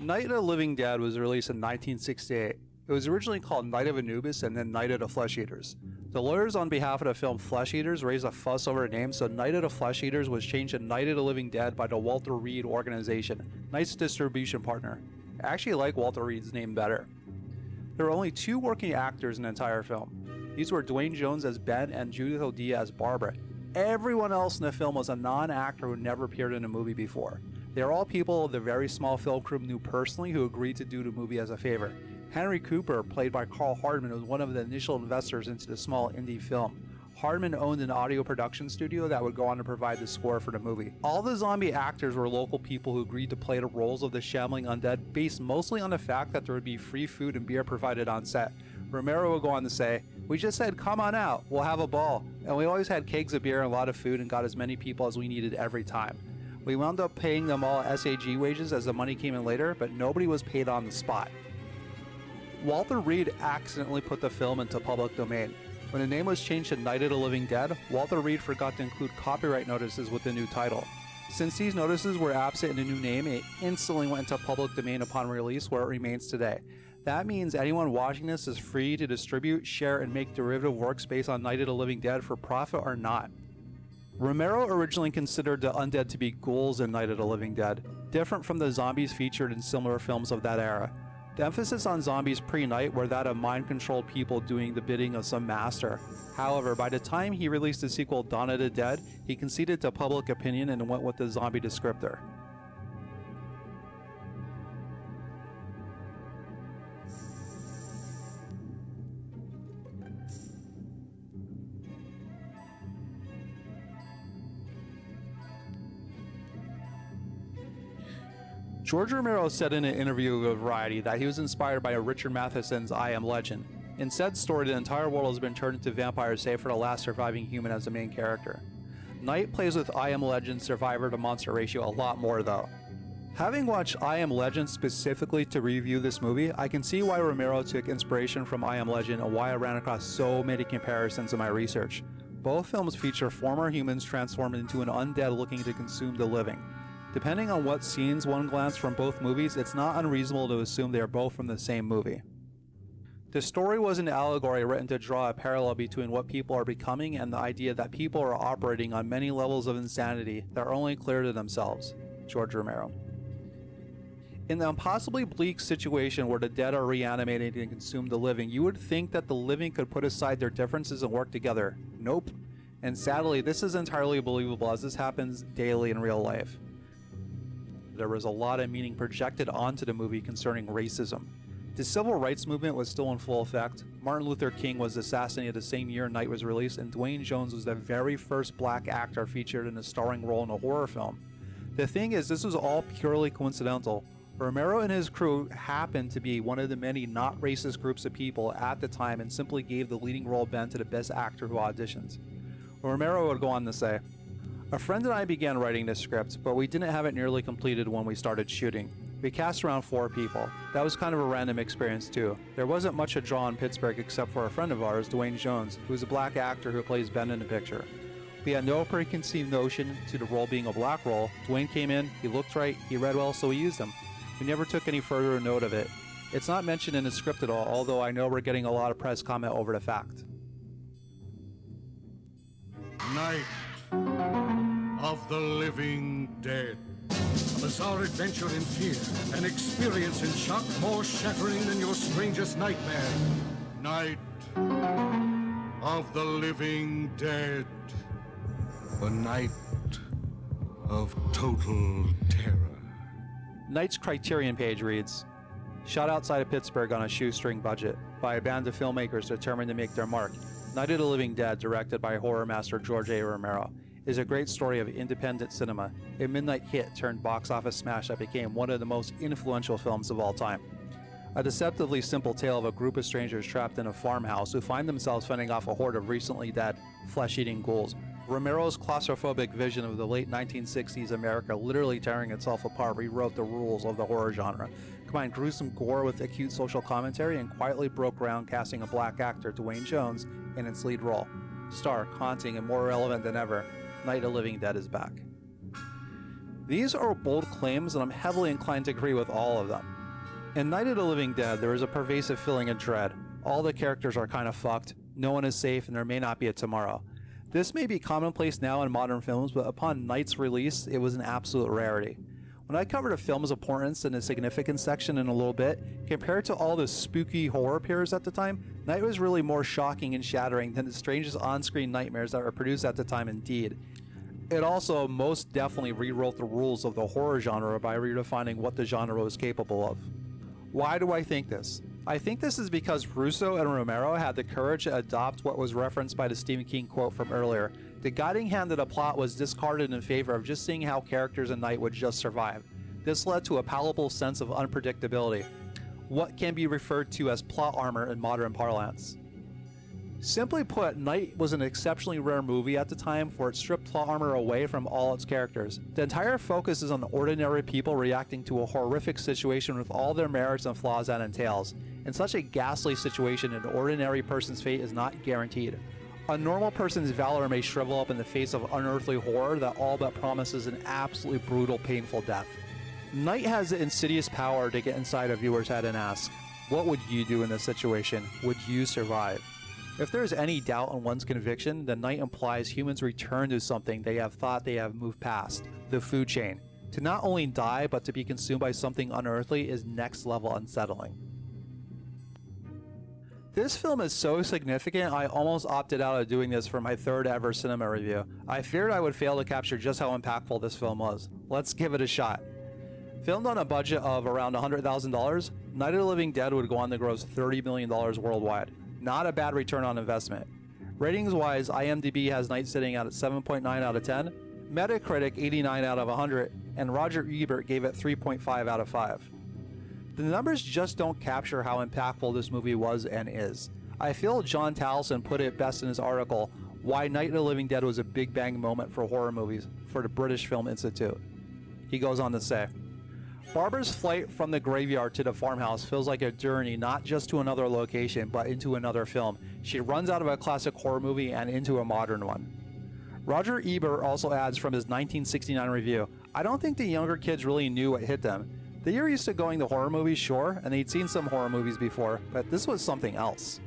Night of the Living Dead was released in 1968. It was originally called Night of Anubis and then Night of the Flesh Eaters. The lawyers on behalf of the film Flesh Eaters raised a fuss over the name, so Night of the Flesh Eaters was changed to Night of the Living Dead by the Walter Reed organization, Night's distribution partner. I actually like Walter Reed's name better. There were only 2 working actors in the entire film. These were Duane Jones as Ben and Judith O'Dea as Barbara. Everyone else in the film was a non-actor who never appeared in a movie before. They are all people the very small film crew knew personally who agreed to do the movie as a favor. Henry Cooper, played by Carl Hardman, was one of the initial investors into the small indie film. Hardman owned an audio production studio that would go on to provide the score for the movie. All the zombie actors were local people who agreed to play the roles of the shambling undead based mostly on the fact that there would be free food and beer provided on set. Romero would go on to say, "We just said, come on out, we'll have a ball. And we always had kegs of beer and a lot of food and got as many people as we needed every time. We wound up paying them all SAG wages as the money came in later, but nobody was paid on the spot." Walter Reed accidentally put the film into public domain. When the name was changed to Night of the Living Dead, Walter Reed forgot to include copyright notices with the new title. Since these notices were absent in the new name, it instantly went into public domain upon release, where it remains today. That means anyone watching this is free to distribute, share, and make derivative works based on Night of the Living Dead for profit or not. Romero originally considered the undead to be ghouls in Night of the Living Dead, different from the zombies featured in similar films of that era. The emphasis on zombies pre-Night were that of mind-controlled people doing the bidding of some master. However, by the time he released the sequel Dawn of the Dead, he conceded to public opinion and went with the zombie descriptor. George Romero said in an interview with Variety that he was inspired by Richard Matheson's I Am Legend. In said story, the entire world has been turned into vampires save for the last surviving human as the main character. Night plays with I Am Legend survivor to monster ratio a lot more though. Having watched I Am Legend specifically to review this movie, I can see why Romero took inspiration from I Am Legend and why I ran across so many comparisons in my research. Both films feature former humans transformed into an undead looking to consume the living. Depending on what scenes one glance from both movies, it's not unreasonable to assume they are both from the same movie. The story was an allegory written to draw a parallel between what people are becoming and the idea that people are operating on many levels of insanity that are only clear to themselves. George Romero. In the impossibly bleak situation where the dead are reanimated and consume the living, you would think that the living could put aside their differences and work together. Nope. And sadly, this is entirely believable as this happens daily in real life. There was a lot of meaning projected onto the movie concerning racism. The civil rights movement was still in full effect. Martin Luther King was assassinated the same year Night was released, and Duane Jones was the very first black actor featured in a starring role in a horror film. The thing is, this was all purely coincidental. Romero and his crew happened to be one of the many not racist groups of people at the time and simply gave the leading role Ben to the best actor who auditions. Romero would go on to say, "A friend and I began writing this script, but we didn't have it nearly completed when we started shooting. We cast around 4 people. That was kind of a random experience too. There wasn't much to draw in Pittsburgh except for a friend of ours, Duane Jones, who's a black actor who plays Ben in the picture. We had no preconceived notion to the role being a black role. Duane came in, he looked right, he read well, so we used him. We never took any further note of it. It's not mentioned in the script at all, although I know we're getting a lot of press comment over the fact." Night of the Living Dead. A bizarre adventure in fear, an experience in shock more shattering than your strangest nightmare. Night of the Living Dead. A night of total terror. Night's Criterion Page reads, "Shot outside of Pittsburgh on a shoestring budget by a band of filmmakers determined to make their mark. Night of the Living Dead, directed by horror master George A. Romero, is a great story of independent cinema, a midnight hit turned box office smash that became one of the most influential films of all time. A deceptively simple tale of a group of strangers trapped in a farmhouse who find themselves fending off a horde of recently dead, flesh-eating ghouls. Romero's claustrophobic vision of the late 1960s America literally tearing itself apart rewrote the rules of the horror genre, combined gruesome gore with acute social commentary, and quietly broke ground casting a black actor, Duane Jones, in its lead role. Stark, haunting, and more relevant than ever, Night of the Living Dead is back." These are bold claims, and I'm heavily inclined to agree with all of them. In Night of the Living Dead, there is a pervasive feeling of dread. All the characters are kind of fucked, no one is safe, and there may not be a tomorrow. This may be commonplace now in modern films, but upon Night's release, it was an absolute rarity. When I covered a film's importance in the significance section in a little bit, compared to all the spooky horror appears at the time, Night was really more shocking and shattering than the strangest on-screen nightmares that were produced at the time indeed. It also most definitely rewrote the rules of the horror genre by redefining what the genre was capable of. Why do I think this? I think this is because Russo and Romero had the courage to adopt what was referenced by the Stephen King quote from earlier. The guiding hand of the plot was discarded in favor of just seeing how characters in Night would just survive. This led to a palpable sense of unpredictability, what can be referred to as plot armor in modern parlance. Simply put, Night was an exceptionally rare movie at the time, for it stripped plot armor away from all its characters. The entire focus is on ordinary people reacting to a horrific situation with all their merits and flaws that entails. In such a ghastly situation, an ordinary person's fate is not guaranteed. A normal person's valor may shrivel up in the face of unearthly horror that all but promises an absolutely brutal, painful death. Night has the insidious power to get inside a viewer's head and ask, what would you do in this situation? Would you survive? If there is any doubt on one's conviction, then Night implies humans return to something they have thought they have moved past, the food chain. To not only die, but to be consumed by something unearthly is next level unsettling. This film is so significant, I almost opted out of doing this for my third ever cinema review. I feared I would fail to capture just how impactful this film was. Let's give it a shot. Filmed on a budget of around $100,000, Night of the Living Dead would go on to gross $30 million worldwide. Not a bad return on investment. Ratings-wise, IMDB has Night sitting at 7.9 out of 10, Metacritic 89 out of 100, and Roger Ebert gave it 3.5 out of 5. The numbers just don't capture how impactful this movie was and is. I feel John Towlson put it best in his article, Why Night of the Living Dead Was a Big Bang Moment for Horror Movies, for the British Film Institute. He goes on to say, Barbara's flight from the graveyard to the farmhouse feels like a journey not just to another location, but into another film. She runs out of a classic horror movie and into a modern one. Roger Ebert also adds from his 1969 review, I don't think the younger kids really knew what hit them. They were used to going to horror movies, sure, and they'd seen some horror movies before, but this was something else.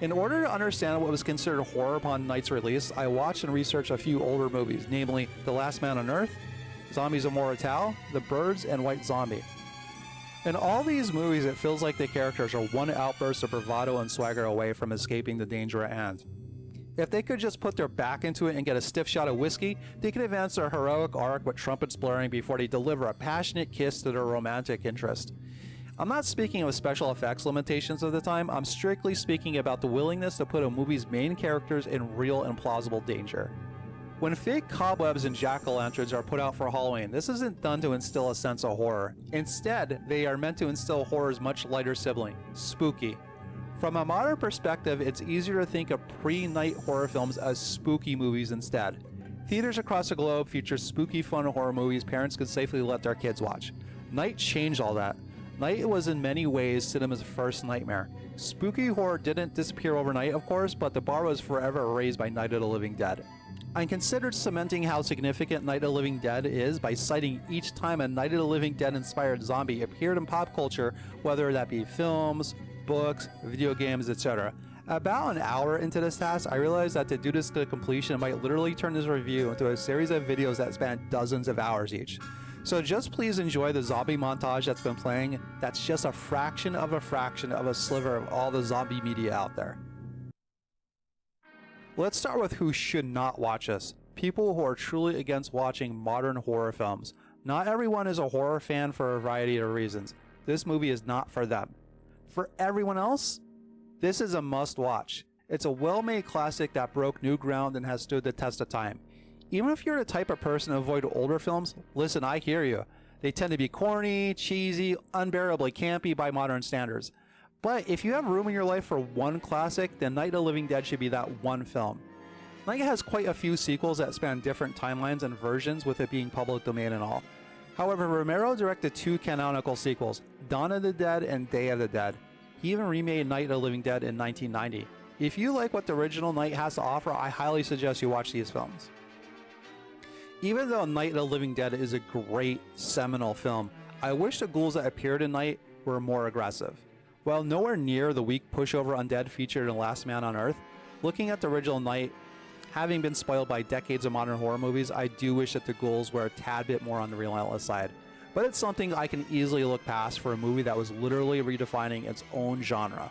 In order to understand what was considered horror upon Night's release, I watched and researched a few older movies, namely The Last Man on Earth, Zombies of Morital, The Birds, and White Zombie. In all these movies, it feels like the characters are one outburst of bravado and swagger away from escaping the danger at hand. If they could just put their back into it and get a stiff shot of whiskey, they could advance their heroic arc with trumpets blaring before they deliver a passionate kiss to their romantic interest. I'm not speaking of special effects limitations of the time, I'm strictly speaking about the willingness to put a movie's main characters in real and plausible danger. When fake cobwebs and jack-o'-lanterns are put out for Halloween, this isn't done to instill a sense of horror. Instead, they are meant to instill horror's much lighter sibling, spooky. From a modern perspective, it's easier to think of pre-Night horror films as spooky movies instead. Theaters across the globe feature spooky fun horror movies parents could safely let their kids watch. Night changed all that. Night was in many ways cinema's first nightmare. Spooky horror didn't disappear overnight, of course, but the bar was forever raised by Night of the Living Dead. I considered cementing how significant Night of the Living Dead is by citing each time a Night of the Living Dead inspired zombie appeared in pop culture, whether that be films, books, video games, etc. About an hour into this task, I realized that to do this to completion might literally turn this review into a series of videos that span dozens of hours each. So just please enjoy the zombie montage that's been playing. That's just a fraction of a sliver of all the zombie media out there. Let's start with who should not watch this. People who are truly against watching modern horror films. Not everyone is a horror fan for a variety of reasons. This movie is not for them. For everyone else, this is a must-watch. It's a well-made classic that broke new ground and has stood the test of time. Even if you're the type of person to avoid older films, listen, I hear you. They tend to be corny, cheesy, unbearably campy by modern standards. But if you have room in your life for one classic, then Night of the Living Dead should be that one film. Night has quite a few sequels that span different timelines and versions, with it being public domain and all. However, Romero directed two canonical sequels, Dawn of the Dead and Day of the Dead. He even remade Night of the Living Dead in 1990. If you like what the original Night has to offer, I highly suggest you watch these films. Even though Night of the Living Dead is a great, seminal film, I wish the ghouls that appeared in Night were more aggressive. While nowhere near the weak pushover undead featured in Last Man on Earth, looking at the original Night, having been spoiled by decades of modern horror movies, I do wish that the ghouls were a tad bit more on the relentless side. But it's something I can easily look past for a movie that was literally redefining its own genre.